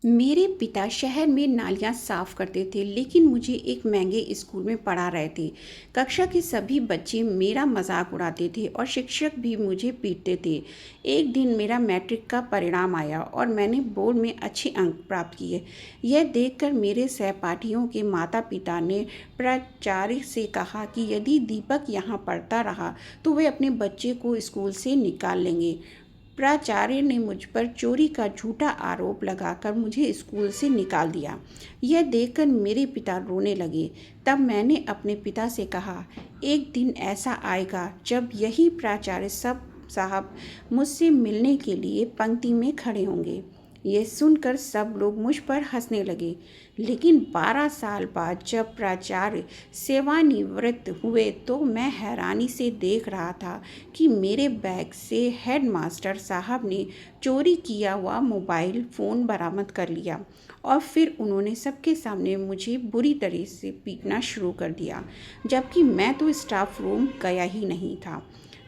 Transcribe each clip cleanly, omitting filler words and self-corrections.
मेरे पिता शहर में नालियाँ साफ करते थे, लेकिन मुझे एक महंगे स्कूल में पढ़ा रहे थे। कक्षा के सभी बच्चे मेरा मजाक उड़ाते थे और शिक्षक भी मुझे पीटते थे। एक दिन मेरा मैट्रिक का परिणाम आया और मैंने बोर्ड में अच्छे अंक प्राप्त किए। यह देखकर मेरे सहपाठियों के माता पिता ने प्राचार्य से कहा कि यदि दीपक यहाँ पढ़ता रहा तो वे अपने बच्चे को स्कूल से निकाल लेंगे। प्राचार्य ने मुझ पर चोरी का झूठा आरोप लगाकर मुझे स्कूल से निकाल दिया। यह देखकर मेरे पिता रोने लगे। तब मैंने अपने पिता से कहा, एक दिन ऐसा आएगा जब यही प्राचार्य सब साहब मुझसे मिलने के लिए पंक्ति में खड़े होंगे। यह सुनकर सब लोग मुझ पर हंसने लगे। लेकिन 12 साल बाद जब प्राचार्य सेवानिवृत्त हुए तो मैं हैरानी से देख रहा था कि मेरे बैग से हेडमास्टर साहब ने चोरी किया हुआ मोबाइल फ़ोन बरामद कर लिया और फिर उन्होंने सबके सामने मुझे बुरी तरह से पीटना शुरू कर दिया, जबकि मैं तो स्टाफ रूम गया ही नहीं था।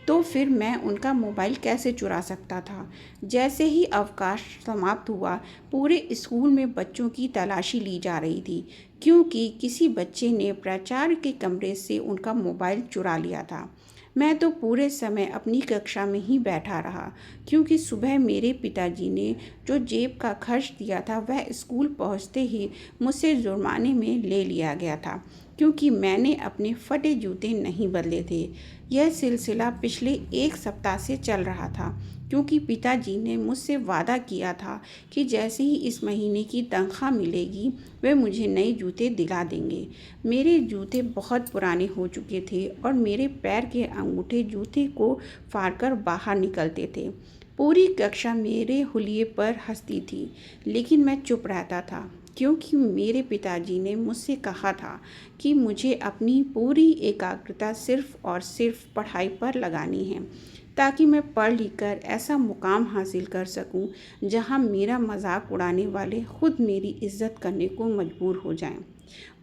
तो फिर मैं उनका मोबाइल कैसे चुरा सकता था। जैसे ही अवकाश समाप्त हुआ, पूरे स्कूल में बच्चों की तलाशी ली जा रही थी, क्योंकि किसी बच्चे ने प्राचार्य के कमरे से उनका मोबाइल चुरा लिया था। मैं तो पूरे समय अपनी कक्षा में ही बैठा रहा, क्योंकि सुबह मेरे पिताजी ने जो जेब का खर्च दिया था वह स्कूल पहुंचते ही मुझसे जुर्माने में ले लिया गया था, क्योंकि मैंने अपने फटे जूते नहीं बदले थे। यह सिलसिला पिछले एक सप्ताह से चल रहा था, क्योंकि पिताजी ने मुझसे वादा किया था कि जैसे ही इस महीने की तनख्वाह मिलेगी वे मुझे नए जूते दिला देंगे। मेरे जूते बहुत पुराने हो चुके थे और मेरे पैर के अंगूठे जूते को फाड़कर बाहर निकलते थे। पूरी कक्षा मेरे हुलिये पर हंसती थी, लेकिन मैं चुप रहता था, क्योंकि मेरे पिताजी ने मुझसे कहा था कि मुझे अपनी पूरी एकाग्रता सिर्फ और सिर्फ पढ़ाई पर लगानी है, ताकि मैं पढ़ लिख कर ऐसा मुकाम हासिल कर सकूं जहां मेरा मजाक उड़ाने वाले खुद मेरी इज्जत करने को मजबूर हो जाएं।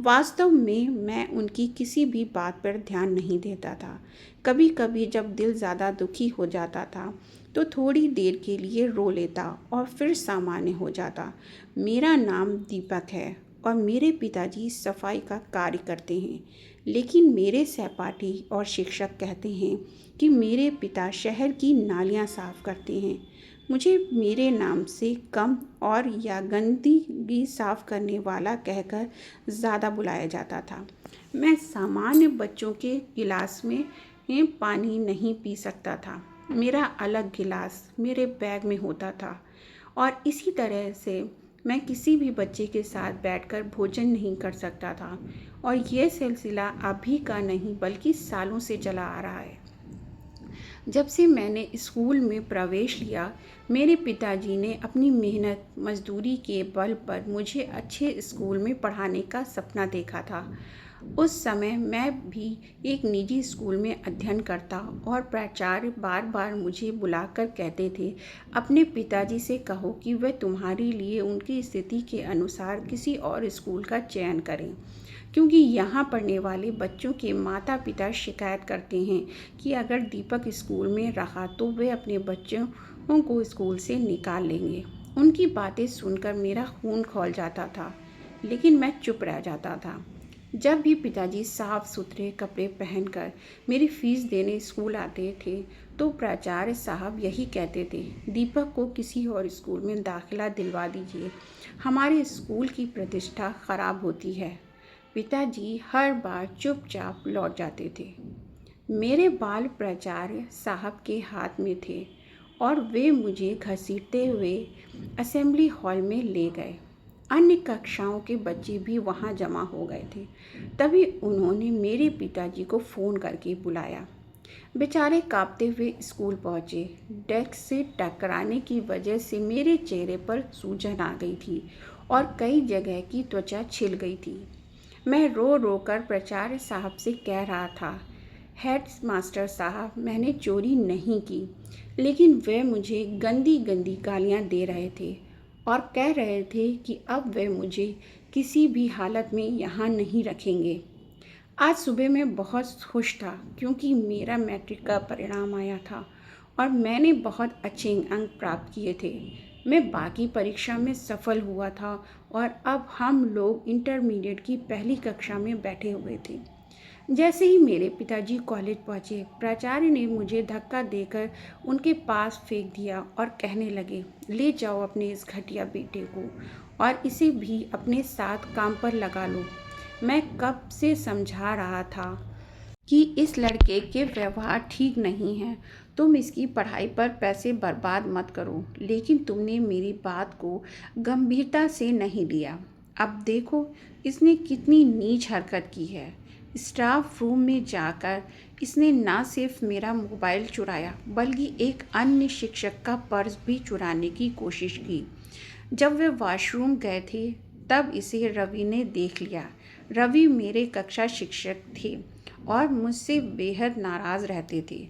वास्तव में मैं उनकी किसी भी बात पर ध्यान नहीं देता था। कभी कभी जब दिल ज़्यादा दुखी हो जाता था तो थोड़ी देर के लिए रो लेता और फिर सामान्य हो जाता। मेरा नाम दीपक है और मेरे पिताजी सफाई का कार्य करते हैं, लेकिन मेरे सहपाठी और शिक्षक कहते हैं कि मेरे पिता शहर की नालियाँ साफ करते हैं। मुझे मेरे नाम से कम और या गंदगी साफ करने वाला कहकर ज़्यादा बुलाया जाता था। मैं सामान्य बच्चों के गिलास में पानी नहीं पी सकता था। मेरा अलग गिलास मेरे बैग में होता था और इसी तरह से मैं किसी भी बच्चे के साथ बैठकर भोजन नहीं कर सकता था। और यह सिलसिला अभी का नहीं बल्कि सालों से चला आ रहा है। जब से मैंने स्कूल में प्रवेश लिया, मेरे पिताजी ने अपनी मेहनत मजदूरी के बल पर मुझे अच्छे स्कूल में पढ़ाने का सपना देखा था। उस समय मैं भी एक निजी स्कूल में अध्ययन करता और प्राचार्य बार बार मुझे बुलाकर कहते थे, अपने पिताजी से कहो कि वे तुम्हारे लिए उनकी स्थिति के अनुसार किसी और स्कूल का चयन करें, क्योंकि यहाँ पढ़ने वाले बच्चों के माता पिता शिकायत करते हैं कि अगर दीपक स्कूल में रहा तो वे अपने बच्चों को स्कूल से निकाल लेंगे। उनकी बातें सुनकर मेरा खून खौल जाता था, लेकिन मैं चुप रह जाता था। जब भी पिताजी साफ सुथरे कपड़े पहनकर मेरी फीस देने स्कूल आते थे तो प्राचार्य साहब यही कहते थे, दीपक को किसी और स्कूल में दाखिला दिलवा दीजिए, हमारे स्कूल की प्रतिष्ठा खराब होती है। पिताजी हर बार चुपचाप लौट जाते थे। मेरे बाल प्राचार्य साहब के हाथ में थे और वे मुझे घसीटते हुए असेंबली हॉल में ले गए। अन्य कक्षाओं के बच्चे भी वहां जमा हो गए थे। तभी उन्होंने मेरे पिताजी को फ़ोन करके बुलाया। बेचारे कांपते हुए स्कूल पहुंचे। डेस्क से टकराने की वजह से मेरे चेहरे पर सूजन आ गई थी और कई जगह की त्वचा छिल गई थी। मैं रो रो कर प्राचार्य साहब से कह रहा था, हेड मास्टर साहब, मैंने चोरी नहीं की, लेकिन वे मुझे गंदी गंदी गालियाँ दे रहे थे और कह रहे थे कि अब वे मुझे किसी भी हालत में यहाँ नहीं रखेंगे। आज सुबह मैं बहुत खुश था, क्योंकि मेरा मैट्रिक का परिणाम आया था और मैंने बहुत अच्छे अंक प्राप्त किए थे। मैं बाकी परीक्षा में सफल हुआ था और अब हम लोग इंटरमीडिएट की पहली कक्षा में बैठे हुए थे। जैसे ही मेरे पिताजी कॉलेज पहुंचे, प्राचार्य ने मुझे धक्का देकर उनके पास फेंक दिया और कहने लगे, ले जाओ अपने इस घटिया बेटे को और इसे भी अपने साथ काम पर लगा लो। मैं कब से समझा रहा था कि इस लड़के के व्यवहार ठीक नहीं है। तुम इसकी पढ़ाई पर पैसे बर्बाद मत करो, लेकिन तुमने मेरी बात को गंभीरता से नहीं लिया। अब देखो इसने कितनी नीच हरकत की है। स्टाफ रूम में जाकर इसने ना सिर्फ मेरा मोबाइल चुराया बल्कि एक अन्य शिक्षक का पर्स भी चुराने की कोशिश की। जब वे वॉशरूम गए थे तब इसे रवि ने देख लिया। रवि मेरे कक्षा शिक्षक थे और मुझसे बेहद नाराज़ रहते थे।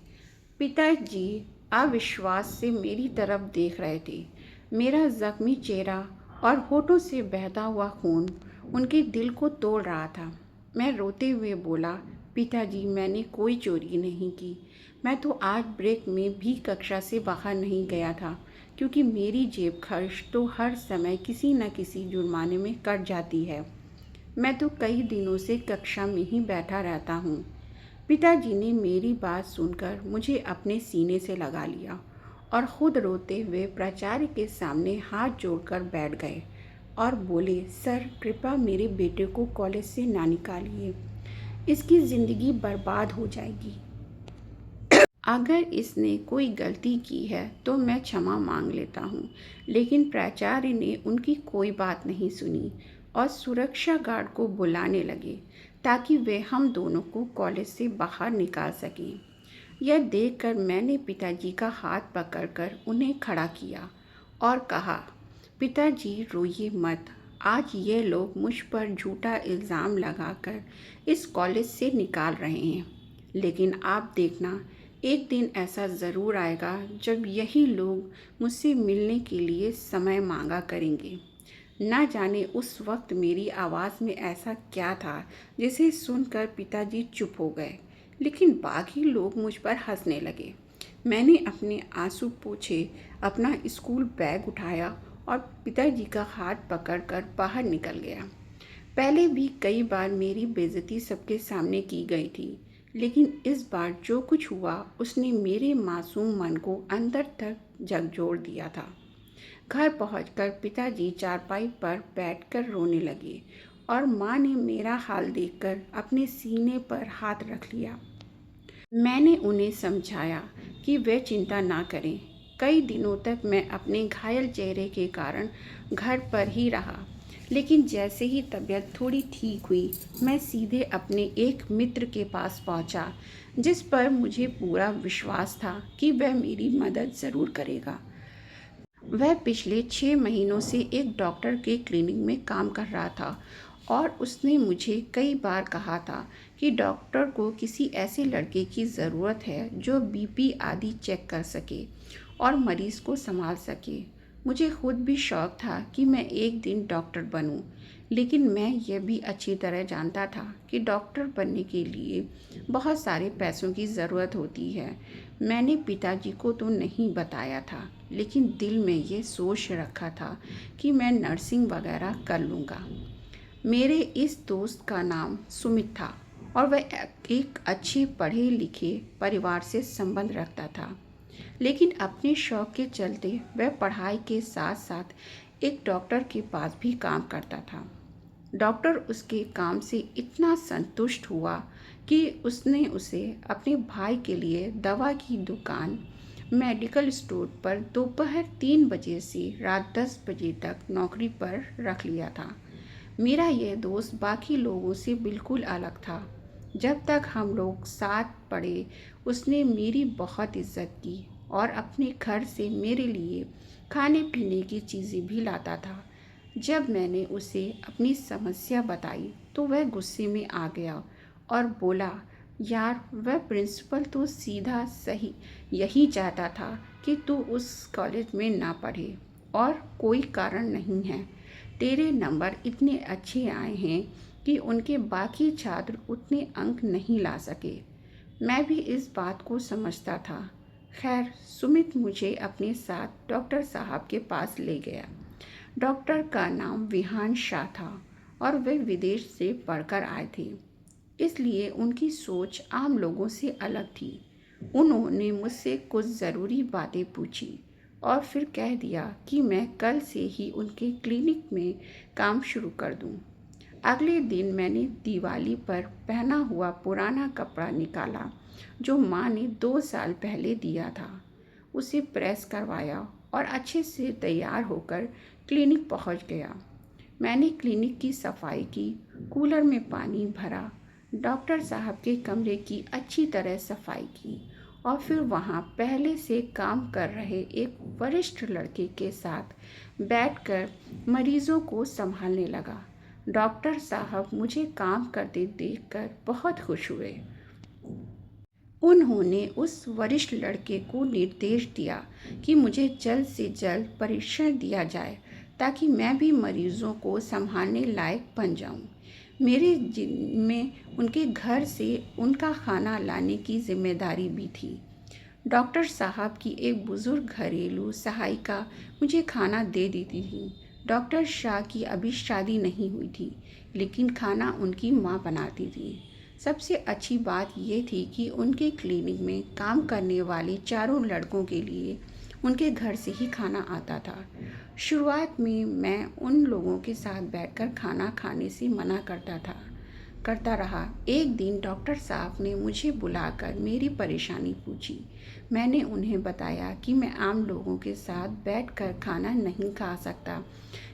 पिताजी अविश्वास से मेरी तरफ देख रहे थे। मेरा जख्मी चेहरा और होठों से बहता हुआ खून उनके दिल को तोड़ रहा था। मैं रोते हुए बोला, पिताजी मैंने कोई चोरी नहीं की। मैं तो आज ब्रेक में भी कक्षा से बाहर नहीं गया था क्योंकि मेरी जेब खर्च तो हर समय किसी न किसी जुर्माने में कट जाती है। मैं तो कई दिनों से कक्षा में ही बैठा रहता हूँ। पिताजी ने मेरी बात सुनकर मुझे अपने सीने से लगा लिया और खुद रोते हुए प्राचार्य के सामने हाथ जोड़कर बैठ गए और बोले, सर कृपया मेरे बेटे को कॉलेज से ना निकालिए। इसकी ज़िंदगी बर्बाद हो जाएगी। अगर इसने कोई गलती की है तो मैं क्षमा मांग लेता हूँ। लेकिन प्राचार्य ने उनकी कोई बात नहीं सुनी और सुरक्षा गार्ड को बुलाने लगे ताकि वे हम दोनों को कॉलेज से बाहर निकाल सकें। यह देखकर मैंने पिताजी का हाथ पकड़कर उन्हें खड़ा किया और कहा, पिताजी रोइए मत। आज ये लोग मुझ पर झूठा इल्ज़ाम लगाकर इस कॉलेज से निकाल रहे हैं, लेकिन आप देखना एक दिन ऐसा ज़रूर आएगा जब यही लोग मुझसे मिलने के लिए समय मांगा करेंगे। ना जाने उस वक्त मेरी आवाज़ में ऐसा क्या था जिसे सुनकर पिताजी चुप हो गए, लेकिन बाकी लोग मुझ पर हंसने लगे। मैंने अपने आंसू पोंछे अपना स्कूल बैग उठाया और पिताजी का हाथ पकड़कर बाहर निकल गया। पहले भी कई बार मेरी बेइज्जती सबके सामने की गई थी, लेकिन इस बार जो कुछ हुआ उसने मेरे मासूम मन को अंदर तक झकझोर दिया था। घर पहुंचकर पिताजी चारपाई पर बैठकर रोने लगे और माँ ने मेरा हाल देखकर अपने सीने पर हाथ रख लिया। मैंने उन्हें समझाया कि वे चिंता ना करें। कई दिनों तक मैं अपने घायल चेहरे के कारण घर पर ही रहा, लेकिन जैसे ही तबीयत थोड़ी ठीक हुई मैं सीधे अपने एक मित्र के पास पहुंचा, जिस पर मुझे पूरा विश्वास था कि वह मेरी मदद ज़रूर करेगा। वह पिछले 6 महीनों से एक डॉक्टर के क्लिनिक में काम कर रहा था और उसने मुझे कई बार कहा था कि डॉक्टर को किसी ऐसे लड़के की ज़रूरत है जो बीपी आदि चेक कर सके और मरीज़ को संभाल सके। मुझे खुद भी शौक था कि मैं एक दिन डॉक्टर बनूं, लेकिन मैं यह भी अच्छी तरह जानता था कि डॉक्टर बनने के लिए बहुत सारे पैसों की ज़रूरत होती है। मैंने पिताजी को तो नहीं बताया था, लेकिन दिल में ये सोच रखा था कि मैं नर्सिंग वगैरह कर लूँगा। मेरे इस दोस्त का नाम सुमित था और वह एक अच्छे पढ़े लिखे परिवार से संबंध रखता था, लेकिन अपने शौक के चलते वह पढ़ाई के साथ साथ एक डॉक्टर के पास भी काम करता था। डॉक्टर उसके काम से इतना संतुष्ट हुआ कि उसने उसे अपने भाई के लिए दवा की दुकान मेडिकल स्टोर पर दोपहर 3 बजे से रात 10 बजे तक नौकरी पर रख लिया था। मेरा यह दोस्त बाकी लोगों से बिल्कुल अलग था। जब तक हम लोग साथ पढ़े उसने मेरी बहुत इज्जत की और अपने घर से मेरे लिए खाने पीने की चीज़ें भी लाता था। जब मैंने उसे अपनी समस्या बताई तो वह गुस्से में आ गया और बोला, यार वह प्रिंसिपल तो सीधा सही यही चाहता था कि तू उस कॉलेज में ना पढ़े और कोई कारण नहीं है। तेरे नंबर इतने अच्छे आए हैं कि उनके बाकी छात्र उतने अंक नहीं ला सके। मैं भी इस बात को समझता था, खैर, सुमित मुझे अपने साथ डॉक्टर साहब के पास ले गया। डॉक्टर का नाम विहान शाह था और वे विदेश से पढ़कर आए थे, इसलिए उनकी सोच आम लोगों से अलग थी। उन्होंने मुझसे कुछ ज़रूरी बातें पूछी और फिर कह दिया कि मैं कल से ही उनके क्लिनिक में काम शुरू कर दूं। अगले दिन मैंने दिवाली पर पहना हुआ पुराना कपड़ा निकाला जो माँ ने 2 साल पहले दिया था। उसे प्रेस करवाया और अच्छे से तैयार होकर क्लिनिक पहुंच गया। मैंने क्लिनिक की सफाई की, कूलर में पानी भरा, डॉक्टर साहब के कमरे की अच्छी तरह सफाई की और फिर वहाँ पहले से काम कर रहे एक वरिष्ठ लड़के के साथ बैठकर मरीजों को संभालने लगा। डॉक्टर साहब मुझे काम करते देखकर बहुत खुश हुए। उन्होंने उस वरिष्ठ लड़के को निर्देश दिया कि मुझे जल्द से जल्द परीक्षण दिया जाए ताकि मैं भी मरीजों को संभालने लायक बन जाऊं। मेरे में उनके घर से उनका खाना लाने की जिम्मेदारी भी थी। डॉक्टर साहब की एक बुजुर्ग घरेलू सहायिका मुझे खाना दे देती थी। डॉक्टर शाह की अभी शादी नहीं हुई थी, लेकिन खाना उनकी माँ बनाती थी। सबसे अच्छी बात यह थी कि उनके क्लिनिक में काम करने वाले चारों लड़कों के लिए उनके घर से ही खाना आता था। शुरुआत में मैं उन लोगों के साथ बैठकर खाना खाने से मना करता रहा। एक दिन डॉक्टर साहब ने मुझे बुलाकर मेरी परेशानी पूछी। मैंने उन्हें बताया कि मैं आम लोगों के साथ बैठकर खाना नहीं खा सकता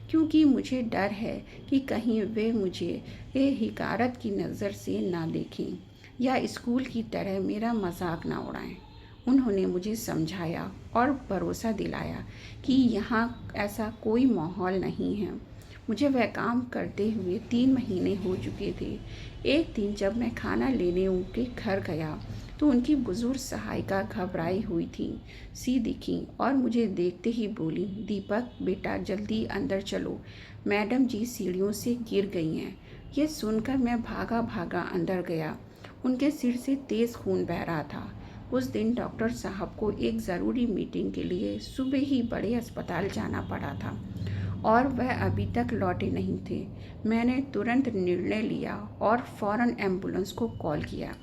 क्योंकि मुझे डर है कि कहीं वे मुझे हिकारत की नज़र से ना देखें या स्कूल की तरह मेरा मजाक ना उड़ाएं। उन्होंने मुझे समझाया और भरोसा दिलाया कि यहाँ ऐसा कोई माहौल नहीं है। मुझे वह काम करते हुए 3 महीने हो चुके थे। एक दिन जब मैं खाना लेने उनके घर गया तो उनकी बुजुर्ग सहायिका घबराई हुई थी सी दिखी और मुझे देखते ही बोली, दीपक बेटा जल्दी अंदर चलो, मैडम जी सीढ़ियों से गिर गई हैं। ये सुनकर मैं भागा भागा अंदर गया। उनके सिर से तेज़ खून बह रहा था। उस दिन डॉक्टर साहब को एक ज़रूरी मीटिंग के लिए सुबह ही बड़े अस्पताल जाना पड़ा था और वह अभी तक लौटे नहीं थे। मैंने तुरंत निर्णय लिया और फौरन एम्बुलेंस को कॉल किया।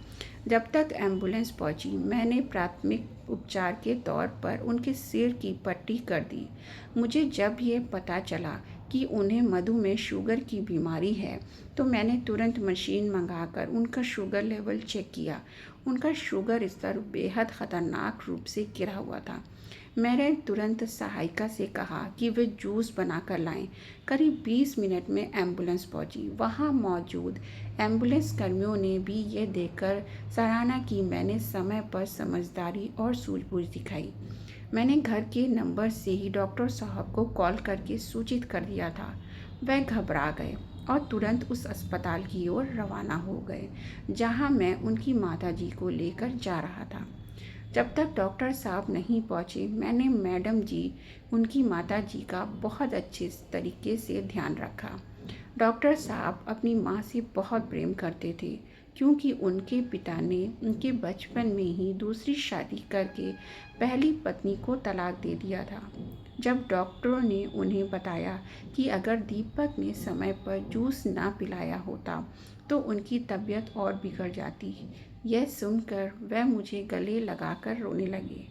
जब तक एम्बुलेंस पहुंची, मैंने प्राथमिक उपचार के तौर पर उनके सिर की पट्टी कर दी। मुझे जब यह पता चला कि उन्हें मधुमेह शुगर की बीमारी है, तो मैंने तुरंत मशीन मंगाकर उनका शुगर लेवल चेक किया। उनका शुगर स्तर बेहद ख़तरनाक रूप से गिरा हुआ था। मैंने तुरंत सहायिका से कहा कि वे जूस बनाकर लाएं। करीब 20 मिनट में एम्बुलेंस पहुंची। वहां मौजूद एम्बुलेंस कर्मियों ने भी यह देखकर सराहना की मैंने समय पर समझदारी और सूझबूझ दिखाई। मैंने घर के नंबर से ही डॉक्टर साहब को कॉल करके सूचित कर दिया था। वह घबरा गए और तुरंत उस अस्पताल की ओर रवाना हो गए जहां मैं उनकी माताजी को लेकर जा रहा था। जब तक डॉक्टर साहब नहीं पहुंचे, मैंने मैडम जी, उनकी माताजी का बहुत अच्छे तरीके से ध्यान रखा। डॉक्टर साहब अपनी माँ से बहुत प्रेम करते थे क्योंकि उनके पिता ने उनके बचपन में ही दूसरी शादी करके पहली पत्नी को तलाक दे दिया था। जब डॉक्टरों ने उन्हें बताया कि अगर दीपक ने समय पर जूस ना पिलाया होता तो उनकी तबीयत और बिगड़ जाती, यह सुनकर वह मुझे गले लगाकर रोने लगे।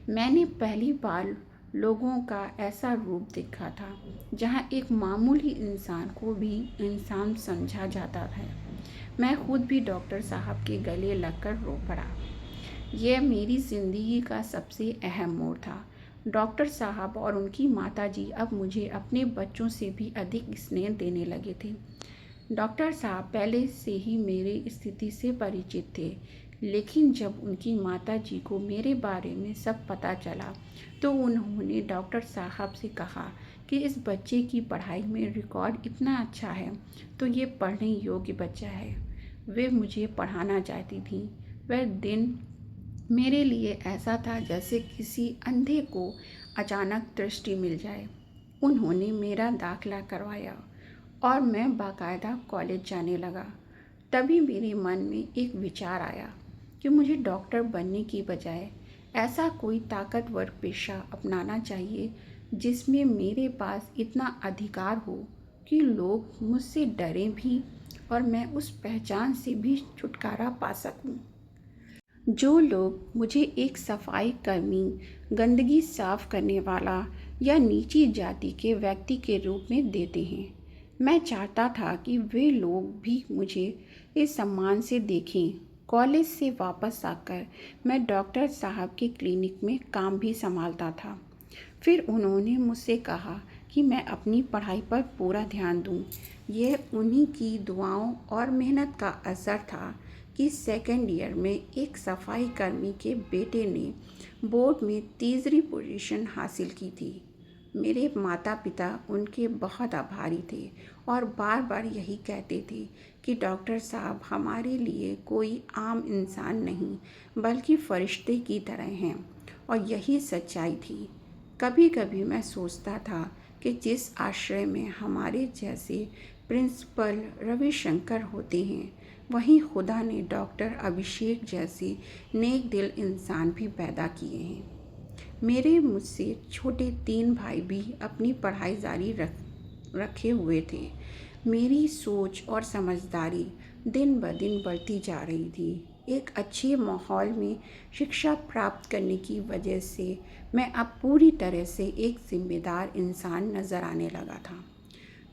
मैंने पहली बार लोगों का ऐसा रूप देखा था जहाँ एक मामूली इंसान को भी इंसान समझा जाता है। मैं खुद भी डॉक्टर साहब के गले लगकर रो पड़ा। यह मेरी ज़िंदगी का सबसे अहम मोड़ था। डॉक्टर साहब और उनकी माताजी अब मुझे अपने बच्चों से भी अधिक स्नेह देने लगे थे। डॉक्टर साहब पहले से ही मेरी स्थिति से परिचित थे, लेकिन जब उनकी माताजी को मेरे बारे में सब पता चला तो उन्होंने डॉक्टर साहब से कहा कि इस बच्चे की पढ़ाई में रिकॉर्ड इतना अच्छा है तो ये पढ़ने योग्य बच्चा है। वे मुझे पढ़ाना चाहती थी। वह दिन मेरे लिए ऐसा था जैसे किसी अंधे को अचानक दृष्टि मिल जाए। उन्होंने मेरा दाखिला करवाया और मैं बाकायदा कॉलेज जाने लगा। तभी मेरे मन में एक विचार आया कि मुझे डॉक्टर बनने की बजाय ऐसा कोई ताकतवर पेशा अपनाना चाहिए जिसमें मेरे पास इतना अधिकार हो कि लोग मुझसे डरें भी और मैं उस पहचान से भी छुटकारा पा सकूं। जो लोग मुझे एक सफाई कर्मी, गंदगी साफ करने वाला या नीची जाति के व्यक्ति के रूप में देते हैं, मैं चाहता था कि वे लोग भी मुझे इस सम्मान से देखें। कॉलेज से वापस आकर मैं डॉक्टर साहब के क्लिनिक में काम भी संभालता था। फिर उन्होंने मुझसे कहा कि मैं अपनी पढ़ाई पर पूरा ध्यान दूं। यह उन्हीं की दुआओं और मेहनत का असर था कि सेकेंड ईयर में एक सफाई कर्मी के बेटे ने बोर्ड में तीसरी पोजीशन हासिल की थी। मेरे माता पिता उनके बहुत आभारी थे और बार बार यही कहते थे कि डॉक्टर साहब हमारे लिए कोई आम इंसान नहीं बल्कि फरिश्ते की तरह हैं, और यही सच्चाई थी। कभी कभी मैं सोचता था कि जिस आश्रय में हमारे जैसे प्रिंसिपल रविशंकर होते हैं, वहीं खुदा ने डॉक्टर अभिषेक जैसे नेक दिल इंसान भी पैदा किए हैं। मेरे मुझसे छोटे 3 भाई भी अपनी पढ़ाई जारी रखे हुए थे। मेरी सोच और समझदारी दिन ब दिन बढ़ती जा रही थी। एक अच्छे माहौल में शिक्षा प्राप्त करने की वजह से मैं अब पूरी तरह से एक जिम्मेदार इंसान नज़र आने लगा था।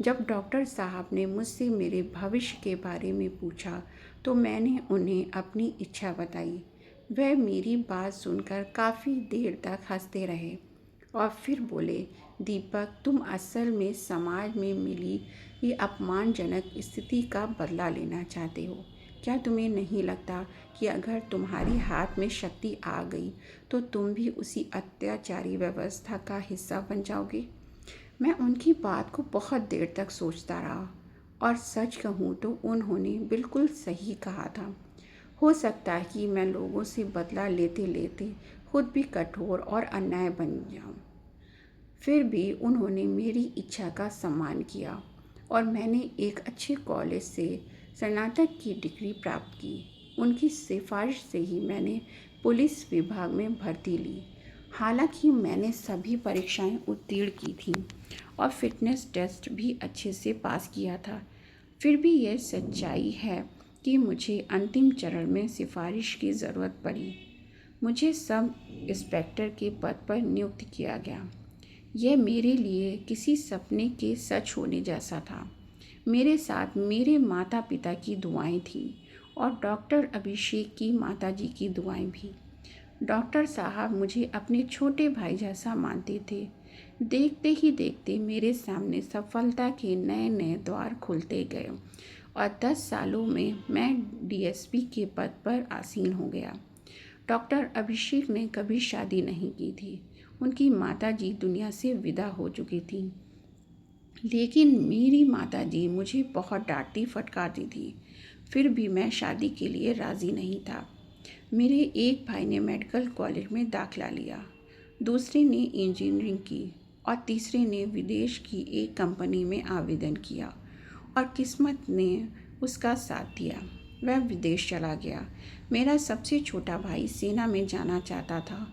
जब डॉक्टर साहब ने मुझसे मेरे भविष्य के बारे में पूछा तो मैंने उन्हें अपनी इच्छा बताई। वह मेरी बात सुनकर काफ़ी देर तक हंसते रहे और फिर बोले, दीपक, तुम असल में समाज में मिली ये अपमानजनक स्थिति का बदला लेना चाहते हो। क्या तुम्हें नहीं लगता कि अगर तुम्हारे हाथ में शक्ति आ गई तो तुम भी उसी अत्याचारी व्यवस्था का हिस्सा बन जाओगे? मैं उनकी बात को बहुत देर तक सोचता रहा और सच कहूँ तो उन्होंने बिल्कुल सही कहा था। हो सकता है कि मैं लोगों से बदला लेते लेते खुद भी कठोर और अन्याय बन जाऊँ। फिर भी उन्होंने मेरी इच्छा का सम्मान किया और मैंने एक अच्छे कॉलेज से स्नातक की डिग्री प्राप्त की। उनकी सिफारिश से ही मैंने पुलिस विभाग में भर्ती ली। हालांकि मैंने सभी परीक्षाएं उत्तीर्ण की थीं और फिटनेस टेस्ट भी अच्छे से पास किया था, फिर भी यह सच्चाई है कि मुझे अंतिम चरण में सिफारिश की ज़रूरत पड़ी। मुझे सब इंस्पेक्टर के पद पर नियुक्त किया गया। यह मेरे लिए किसी सपने के सच होने जैसा था। मेरे साथ मेरे माता पिता की दुआएं थीं और डॉक्टर अभिषेक की माताजी की दुआएं भी। डॉक्टर साहब मुझे अपने छोटे भाई जैसा मानते थे। देखते ही देखते मेरे सामने सफलता के नए नए द्वार खुलते गए और 10 सालों में मैं डीएसपी के पद पर आसीन हो गया। डॉक्टर अभिषेक ने कभी शादी नहीं की थी। उनकी माताजी दुनिया से विदा हो चुकी थी, लेकिन मेरी माताजी मुझे बहुत डांटती फटकारती थी। फिर भी मैं शादी के लिए राज़ी नहीं था। मेरे एक भाई ने मेडिकल कॉलेज में दाखिला लिया, दूसरे ने इंजीनियरिंग की और तीसरे ने विदेश की एक कंपनी में आवेदन किया और किस्मत ने उसका साथ दिया। वह विदेश चला गया। मेरा सबसे छोटा भाई सेना में जाना चाहता था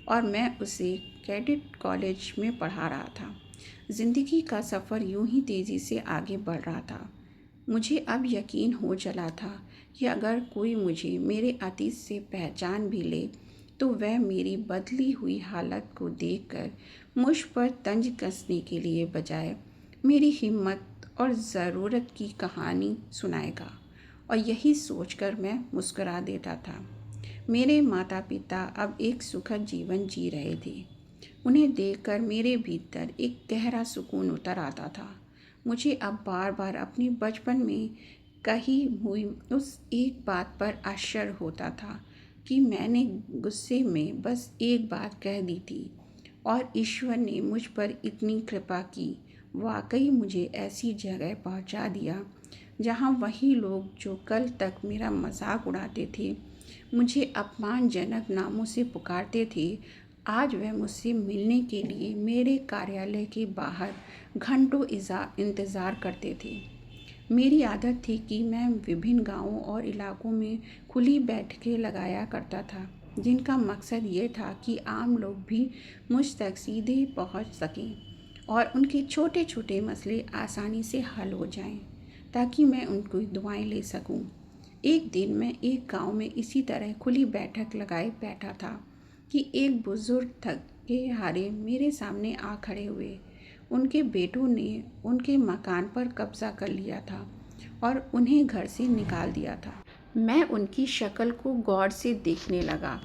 और मैं उसे कैडेट कॉलेज में पढ़ा रहा था। ज़िंदगी का सफ़र यूं ही तेज़ी से आगे बढ़ रहा था। मुझे अब यकीन हो चला था कि अगर कोई मुझे मेरे अतीत से पहचान भी ले तो वह मेरी बदली हुई हालत को देखकर मुझ पर तंज कसने के लिए बजाय मेरी हिम्मत और ज़रूरत की कहानी सुनाएगा। और यही सोचकर मैं मुस्कुरा देता था। मेरे माता पिता अब एक सुखद जीवन जी रहे थे। उन्हें देखकर मेरे भीतर एक गहरा सुकून उतर आता था। मुझे अब बार बार अपनी बचपन में कही हुई उस एक बात पर आश्चर्य होता था कि मैंने गुस्से में बस एक बात कह दी थी और ईश्वर ने मुझ पर इतनी कृपा की। वाकई मुझे ऐसी जगह पहुंचा दिया जहां वही लोग जो कल तक मेरा मजाक उड़ाते थे, मुझे अपमानजनक नामों से पुकारते थे, आज वह मुझसे मिलने के लिए मेरे कार्यालय के बाहर घंटों इंतज़ार करते थे। मेरी आदत थी कि मैं विभिन्न गांवों और इलाकों में खुली बैठकें लगाया करता था। जिनका मकसद ये था कि आम लोग भी मुझ तक सीधे पहुंच सकें और उनके छोटे छोटे मसले आसानी से हल हो जाएं, ताकि मैं उनकी दुआएं ले सकूं। एक दिन मैं एक गांव में इसी तरह खुली बैठक लगाए बैठा था कि एक बुजुर्ग थके हारे मेरे सामने आ खड़े हुए। उनके बेटों ने उनके मकान पर कब्जा कर लिया था और उन्हें घर से निकाल दिया था। मैं उनकी शक्ल को गौर से देखने लगा।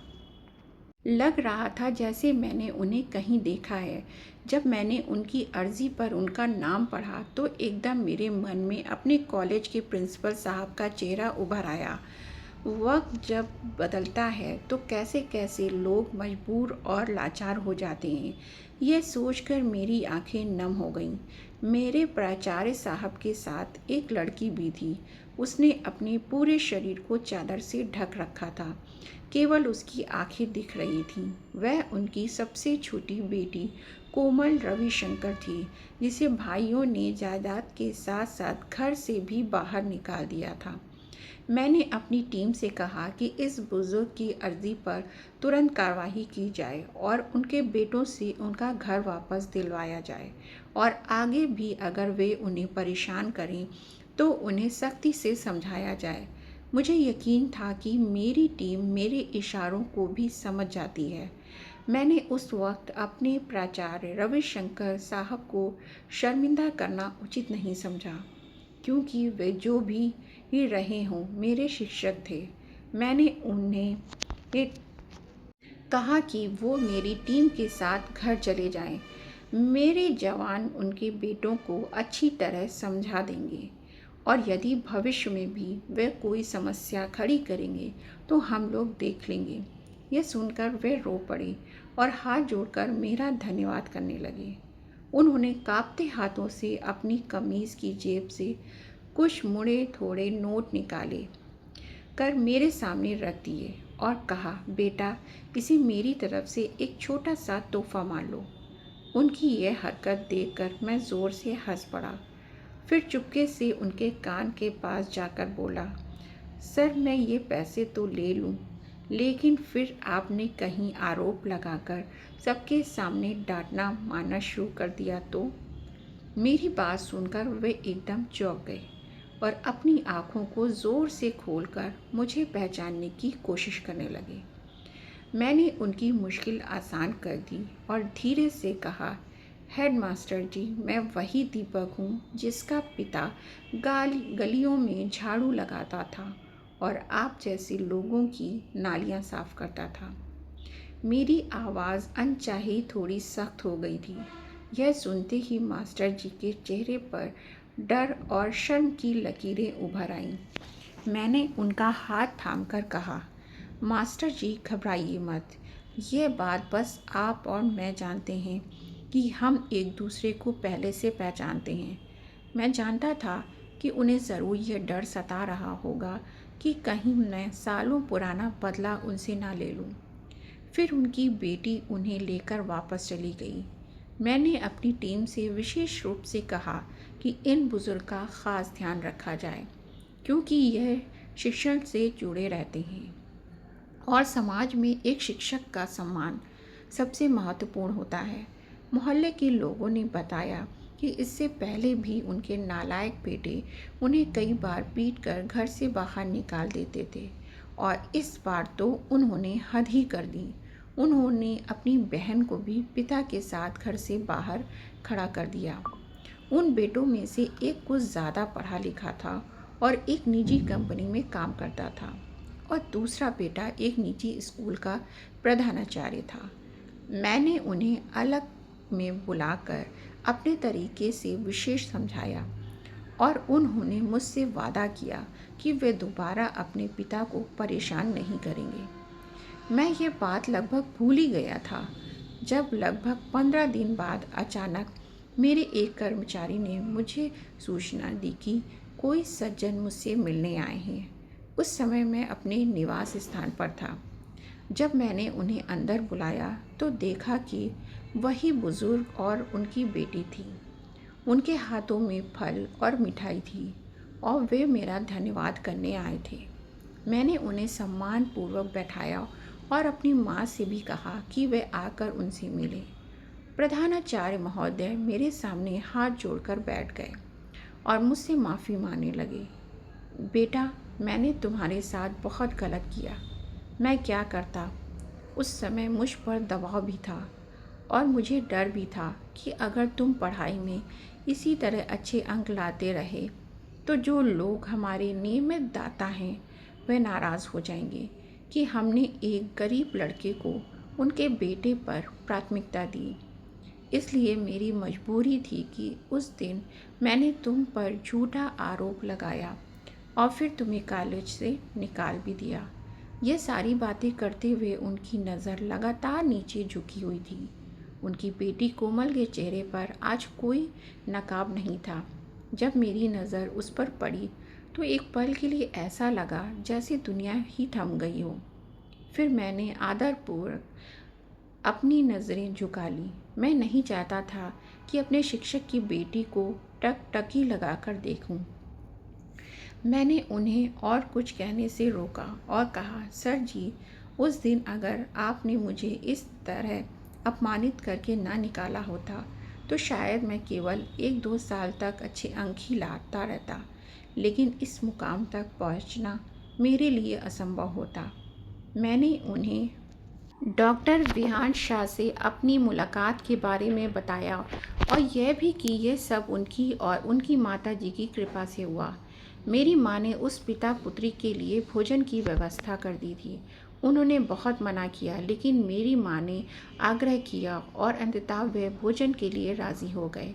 लग रहा था जैसे मैंने उन्हें कहीं देखा है। जब मैंने उनकी अर्जी पर उनका नाम पढ़ा तो एकदम मेरे मन में अपने कॉलेज के प्रिंसिपल साहब का चेहरा उभर आया। वक्त जब बदलता है तो कैसे कैसे लोग मजबूर और लाचार हो जाते हैं, यह सोचकर मेरी आंखें नम हो गईं। मेरे प्राचार्य साहब के साथ एक लड़की भी थी। उसने अपने पूरे शरीर को चादर से ढक रखा था, केवल उसकी आंखें दिख रही थीं। वह उनकी सबसे छोटी बेटी कोमल रविशंकर थी, जिसे भाइयों ने जायदाद के साथ साथ घर से भी बाहर निकाल दिया था। मैंने अपनी टीम से कहा कि इस बुजुर्ग की अर्जी पर तुरंत कार्रवाई की जाए और उनके बेटों से उनका घर वापस दिलवाया जाए, और आगे भी अगर वे उन्हें परेशान करें तो उन्हें सख्ती से समझाया जाए। मुझे यकीन था कि मेरी टीम मेरे इशारों को भी समझ जाती है। मैंने उस वक्त अपने प्राचार्य रविशंकर साहब को शर्मिंदा करना उचित नहीं समझा, क्योंकि वे जो भी ही रहे हों मेरे शिक्षक थे। मैंने उन्हें कहा कि वो मेरी टीम के साथ घर चले जाएं। मेरे जवान उनके बेटों को अच्छी तरह समझा देंगे और यदि भविष्य में भी वे कोई समस्या खड़ी करेंगे तो हम लोग देख लेंगे। यह सुनकर वे रो पड़े और हाथ जोड़कर मेरा धन्यवाद करने लगे। उन्होंने कांपते हाथों से अपनी कमीज़ की जेब से कुछ मुड़े थोड़े नोट निकाले कर मेरे सामने रख दिए और कहा, बेटा, इसे मेरी तरफ से एक छोटा सा तोहफा मान लो। उनकी यह हरकत देखकर मैं ज़ोर से हंस पड़ा। फिर चुपके से उनके कान के पास जाकर बोला, सर, मैं ये पैसे तो ले लूँ, लेकिन फिर आपने कहीं आरोप लगाकर सबके सामने डांटना मारना शुरू कर दिया तो। मेरी बात सुनकर वे एकदम चौंक गए और अपनी आँखों को ज़ोर से खोलकर मुझे पहचानने की कोशिश करने लगे। मैंने उनकी मुश्किल आसान कर दी और धीरे से कहा, हेडमास्टर जी, मैं वही दीपक हूँ जिसका पिता गलियों में झाड़ू लगाता था और आप जैसे लोगों की नालियाँ साफ करता था। मेरी आवाज़ अनचाही थोड़ी सख्त हो गई थी। यह सुनते ही मास्टर जी के चेहरे पर डर और शर्म की लकीरें उभर आईं। मैंने उनका हाथ थामकर कहा, मास्टर जी, घबराइए मत। ये बात बस आप और मैं जानते हैं कि हम एक दूसरे को पहले से पहचानते हैं। मैं जानता था कि उन्हें ज़रूर यह डर सता रहा होगा कि कहीं मैं सालों पुराना बदला उनसे ना ले लूं। फिर उनकी बेटी उन्हें लेकर वापस चली गई। मैंने अपनी टीम से विशेष रूप से कहा कि इन बुजुर्ग का ख़ास ध्यान रखा जाए, क्योंकि यह शिक्षण से जुड़े रहते हैं और समाज में एक शिक्षक का सम्मान सबसे महत्वपूर्ण होता है। मोहल्ले के लोगों ने बताया कि इससे पहले भी उनके नालायक बेटे उन्हें कई बार पीटकर घर से बाहर निकाल देते थे, और इस बार तो उन्होंने हद ही कर दी। उन्होंने अपनी बहन को भी पिता के साथ घर से बाहर खड़ा कर दिया। उन बेटों में से एक कुछ ज़्यादा पढ़ा लिखा था और एक निजी कंपनी में काम करता था, और दूसरा बेटा एक निजी स्कूल का प्रधानाचार्य था। मैंने उन्हें अलग में बुलाकर अपने तरीके से विशेष समझाया और उन्होंने मुझसे वादा किया कि वे दोबारा अपने पिता को परेशान नहीं करेंगे। मैं ये बात लगभग भूल ही गया था जब लगभग 15 दिन बाद अचानक मेरे एक कर्मचारी ने मुझे सूचना दी कि कोई सज्जन मुझसे मिलने आए हैं। उस समय मैं अपने निवास स्थान पर था। जब मैंने उन्हें अंदर बुलाया तो देखा कि वही बुजुर्ग और उनकी बेटी थी। उनके हाथों में फल और मिठाई थी और वे मेरा धन्यवाद करने आए थे। मैंने उन्हें सम्मानपूर्वक बैठाया और अपनी माँ से भी कहा कि वह आकर उनसे मिले। प्रधानाचार्य महोदय मेरे सामने हाथ जोड़कर बैठ गए और मुझसे माफ़ी मांगने लगे। बेटा, मैंने तुम्हारे साथ बहुत गलत किया। मैं क्या करता? उस समय मुझ पर दबाव भी था और मुझे डर भी था कि अगर तुम पढ़ाई में इसी तरह अच्छे अंक लाते रहे तो जो लोग हमारे नियमित दाता हैं वह नाराज़ हो जाएंगे कि हमने एक गरीब लड़के को उनके बेटे पर प्राथमिकता दी। इसलिए मेरी मजबूरी थी कि उस दिन मैंने तुम पर झूठा आरोप लगाया और फिर तुम्हें कॉलेज से निकाल भी दिया। यह सारी बातें करते हुए उनकी नज़र लगातार नीचे झुकी हुई थी। उनकी बेटी कोमल के चेहरे पर आज कोई नकाब नहीं था। जब मेरी नज़र उस पर पड़ी तो एक पल के लिए ऐसा लगा जैसे दुनिया ही थम गई हो। फिर मैंने आदरपूर्वक अपनी नज़रें झुका ली। मैं नहीं चाहता था कि अपने शिक्षक की बेटी को टकटकी लगाकर देखूं। मैंने उन्हें और कुछ कहने से रोका और कहा, सर जी, उस दिन अगर आपने मुझे इस तरह अपमानित करके ना निकाला होता तो शायद मैं केवल 1-2 साल तक अच्छे अंक ही लाता रहता, लेकिन इस मुकाम तक पहुंचना मेरे लिए असंभव होता। मैंने उन्हें डॉक्टर विहान शाह से अपनी मुलाकात के बारे में बताया और यह भी कि यह सब उनकी और उनकी माताजी की कृपा से हुआ। मेरी माँ ने उस पिता पुत्री के लिए भोजन की व्यवस्था कर दी थी। उन्होंने बहुत मना किया, लेकिन मेरी माँ ने आग्रह किया और अंततः वे भोजन के लिए राज़ी हो गए।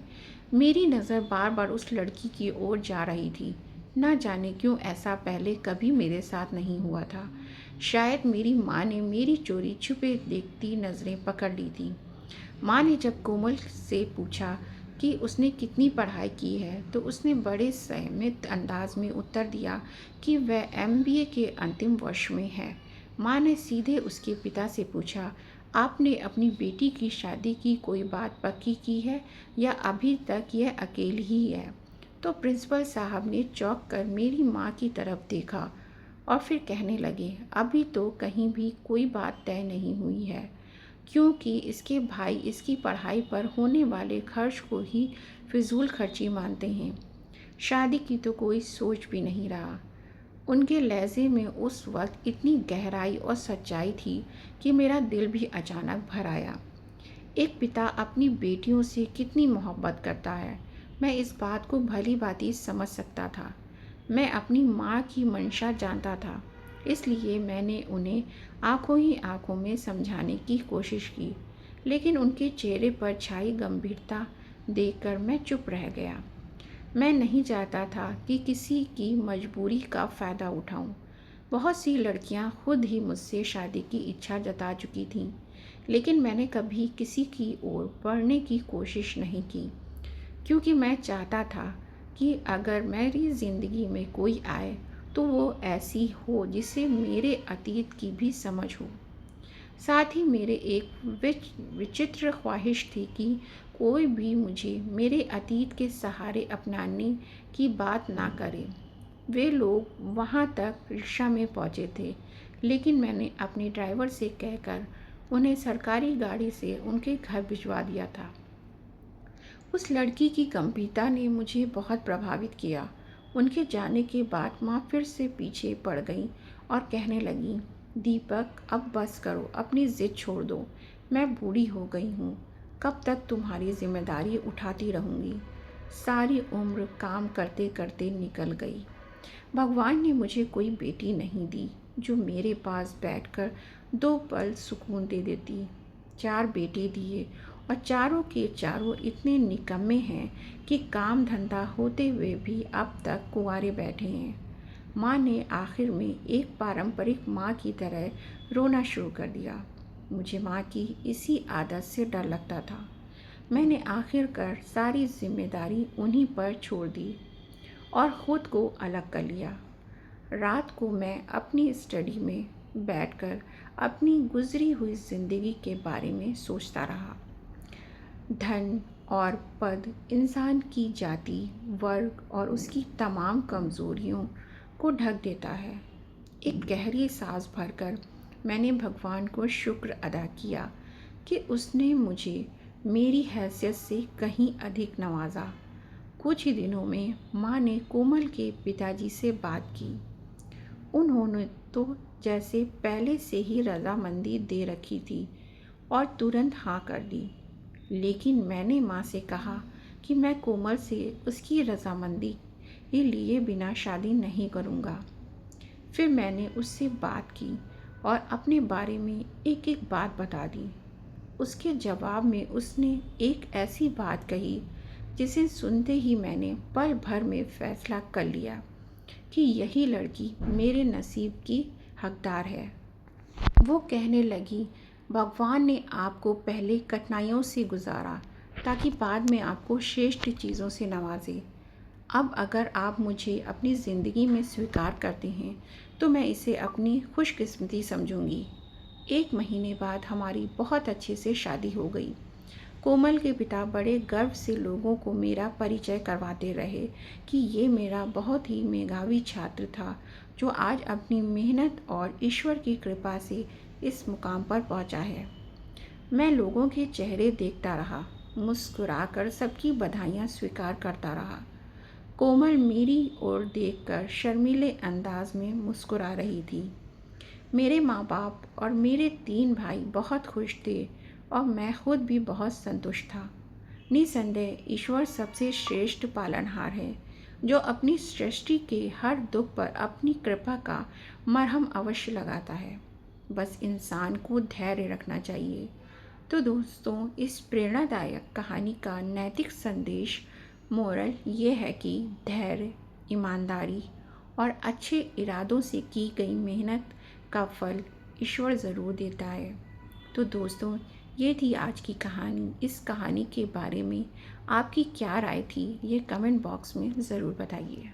मेरी नज़र बार बार उस लड़की की ओर जा रही थी। ना जाने क्यों ऐसा पहले कभी मेरे साथ नहीं हुआ था। शायद मेरी माँ ने मेरी चोरी छुपे देखती नज़रें पकड़ ली थी। माँ ने जब कोमल से पूछा कि उसने कितनी पढ़ाई की है तो उसने बड़े संयमित अंदाज में उत्तर दिया कि वह MBA के अंतिम वर्ष में है। माँ ने सीधे उसके पिता से पूछा, आपने अपनी बेटी की शादी की कोई बात पक्की की है या अभी तक यह अकेली ही है? तो प्रिंसिपल साहब ने चौंक कर मेरी माँ की तरफ देखा और फिर कहने लगे, अभी तो कहीं भी कोई बात तय नहीं हुई है, क्योंकि इसके भाई इसकी पढ़ाई पर होने वाले खर्च को ही फिजूल खर्ची मानते हैं। शादी की तो कोई सोच भी नहीं रहा। उनके लहजे में उस वक्त इतनी गहराई और सच्चाई थी कि मेरा दिल भी अचानक भर आया। एक पिता अपनी बेटियों से कितनी मोहब्बत करता है, मैं इस बात को भली भांति समझ सकता था। मैं अपनी माँ की मंशा जानता था, इसलिए मैंने उन्हें आंखों ही आंखों में समझाने की कोशिश की, लेकिन उनके चेहरे पर छाई गंभीरता देखकर मैं चुप रह गया। मैं नहीं चाहता था कि किसी की मजबूरी का फ़ायदा उठाऊं। बहुत सी लड़कियां खुद ही मुझसे शादी की इच्छा जता चुकी थीं, लेकिन मैंने कभी किसी की ओर बढ़ने की कोशिश नहीं की, क्योंकि मैं चाहता था कि अगर मेरी ज़िंदगी में कोई आए तो वो ऐसी हो जिसे मेरे अतीत की भी समझ हो। साथ ही मेरे एक विचित्र ख्वाहिश थी कि कोई भी मुझे मेरे अतीत के सहारे अपनाने की बात ना करे। वे लोग वहाँ तक रिक्शा में पहुँचे थे, लेकिन मैंने अपने ड्राइवर से कहकर उन्हें सरकारी गाड़ी से उनके घर भिजवा दिया था। उस लड़की की गंभीरता ने मुझे बहुत प्रभावित किया। उनके जाने के बाद माँ फिर से पीछे पड़ गई और कहने लगी, दीपक, अब बस करो, अपनी ज़िद छोड़ दो। मैं बूढ़ी हो गई हूँ, कब तक तुम्हारी जिम्मेदारी उठाती रहूँगी। सारी उम्र काम करते करते निकल गई। भगवान ने मुझे कोई बेटी नहीं दी जो मेरे पास बैठकर 2 पल सुकून दे देती। 4 बेटे दिए और चारों के चारों इतने निकम्मे हैं कि काम धंधा होते हुए भी अब तक कुंवारे बैठे हैं। माँ ने आखिर में एक पारंपरिक माँ की तरह रोना शुरू कर दिया। मुझे माँ की इसी आदत से डर लगता था। मैंने आखिरकार सारी जिम्मेदारी उन्हीं पर छोड़ दी और ख़ुद को अलग कर लिया। रात को मैं अपनी स्टडी में बैठकर अपनी गुजरी हुई ज़िंदगी के बारे में सोचता रहा। धन और पद इंसान की जाति, वर्ग और उसकी तमाम कमज़ोरियों को ढक देता है। एक गहरी सांस भरकर मैंने भगवान को शुक्र अदा किया कि उसने मुझे मेरी हैसियत से कहीं अधिक नवाजा। कुछ ही दिनों में माँ ने कोमल के पिताजी से बात की। उन्होंने तो जैसे पहले से ही रजामंदी दे रखी थी और तुरंत हाँ कर दी। लेकिन मैंने माँ से कहा कि मैं कोमल से उसकी रजामंदी के लिए बिना शादी नहीं करूँगा। फिर मैंने उससे बात की और अपने बारे में एक एक बात बता दी। उसके जवाब में उसने एक ऐसी बात कही जिसे सुनते ही मैंने पल भर में फैसला कर लिया कि यही लड़की मेरे नसीब की हकदार है। वो कहने लगी, भगवान ने आपको पहले कठिनाइयों से गुजारा ताकि बाद में आपको श्रेष्ठ चीज़ों से नवाजे। अब अगर आप मुझे अपनी ज़िंदगी में स्वीकार करते हैं तो मैं इसे अपनी खुशकिस्मती समझूंगी। 1 महीने बाद हमारी बहुत अच्छे से शादी हो गई। कोमल के पिता बड़े गर्व से लोगों को मेरा परिचय करवाते रहे कि ये मेरा बहुत ही मेधावी छात्र था जो आज अपनी मेहनत और ईश्वर की कृपा से इस मुकाम पर पहुंचा है। मैं लोगों के चेहरे देखता रहा, मुस्कुराकर सबकी बधाइयाँ स्वीकार करता रहा। कोमल मेरी ओर देखकर शर्मीले अंदाज में मुस्कुरा रही थी। मेरे माँ बाप और मेरे 3 भाई बहुत खुश थे और मैं खुद भी बहुत संतुष्ट था। निसंदेह ईश्वर सबसे श्रेष्ठ पालनहार है जो अपनी सृष्टि के हर दुख पर अपनी कृपा का मरहम अवश्य लगाता है। बस इंसान को धैर्य रखना चाहिए। तो दोस्तों, इस प्रेरणादायक कहानी का नैतिक संदेश मोरल ये है कि धैर्य, ईमानदारी और अच्छे इरादों से की गई मेहनत का फल ईश्वर ज़रूर देता है। तो दोस्तों, ये थी आज की कहानी। इस कहानी के बारे में आपकी क्या राय थी, ये कमेंट बॉक्स में ज़रूर बताइए।